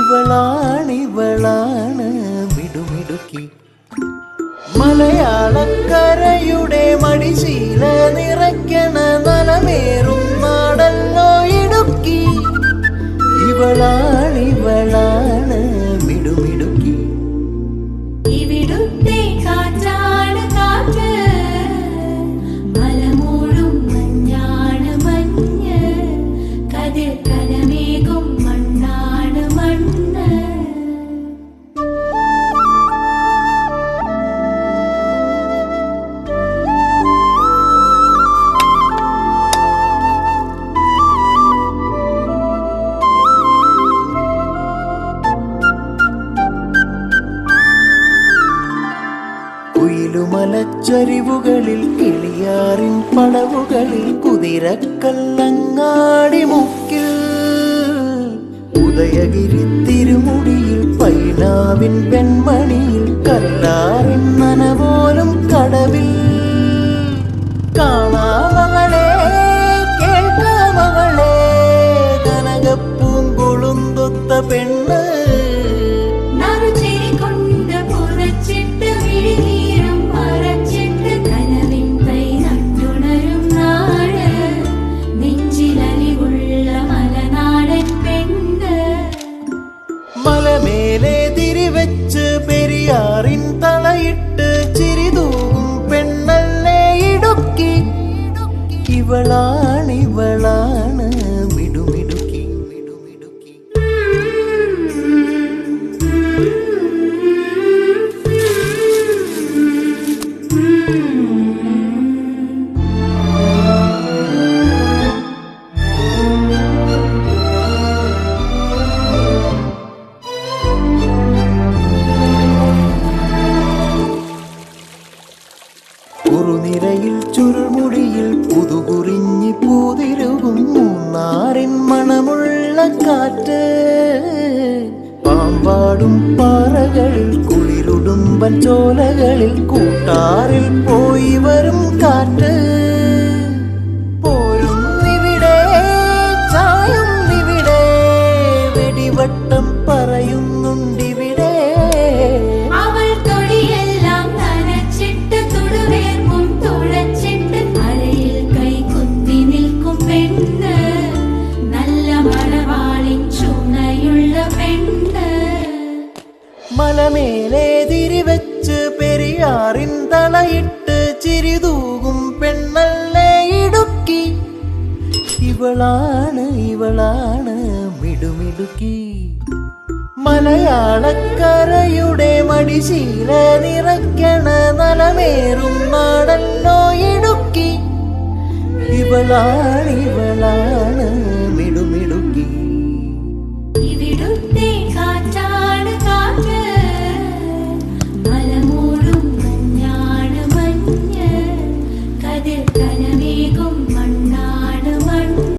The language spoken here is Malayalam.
ഇവളാണിവളാണ് മിടുമിടുക്കി. മലയാളക്കരയുടെ മടിശീല നിറയ്ക്കണ നലമേറും നാടല്ലോ ഇടുക്കി. ഇവളാണിവളാണ് മിടുമിടുക്കി. ഇവിടുത്തെ കാറ്റാണ് കാറ്റ്, മലമൂടും മഞ്ഞാണ് മഞ്ഞ്, കതിർ കലമേകും മണ്ണാണ് മണ്ണ്. കുയിലുമലച്ചരിവുകളിൽ കിളിയാറിൻ പടവുകളിൽ കുതിരക്കല്ലങ്ങാടി മുക്കിൽ ഉദയഗിരി തിരുമുടിയിൽ പൈനാവിൻ പെൺമണിയിൽ കല്ലാറിൻ നനപോലും കടവിൽ കാണാമകളെ കേൾക്കാമകളെ കനകപ്പൂങ്കുളുന്തൊത്ത പെണ്ണ്. മലമേലെ തിരിവെച്ച് പെരിയാറിൻ തളയിട്ട് ചിരിതൂകും പെണ്ണല്ലേ ഇടുക്കി. ഇവളാണിവളാണ് മിടുമിടുക്കി. കുറുനിരയിൽ ചുരുൾമുടിയിൽ പുതുകുറിഞ്ഞി പൂതിരുകും മൂന്നാറിൻ മണമുള്ള കാറ്റ്, പാമ്പാടും പാറകളിൽ കുളിരുടുമ്പൻ ചോലകളിൽ കൂട്ടാറിൽ പോയി വരും കാറ്റ്. പോരുന്നിവിടെ ചായുന്നിവിടെ വെടിവട്ടം പറയുന്നുണ്ടിവിടെ. മലമേലെ തിരിവെച്ച് പെരിയാറിൻ തളയിട്ട് ചിരിതൂകും പെണ്ണല്ലേ ഇടുക്കി. ഇവളാണ് മിടുമിടുക്കി. മലയാളക്കരയുടെ മടിശീല നിറയ്ക്കണ നലമേറും നാടല്ലോ ഇടുക്കി. ഇവളാണ്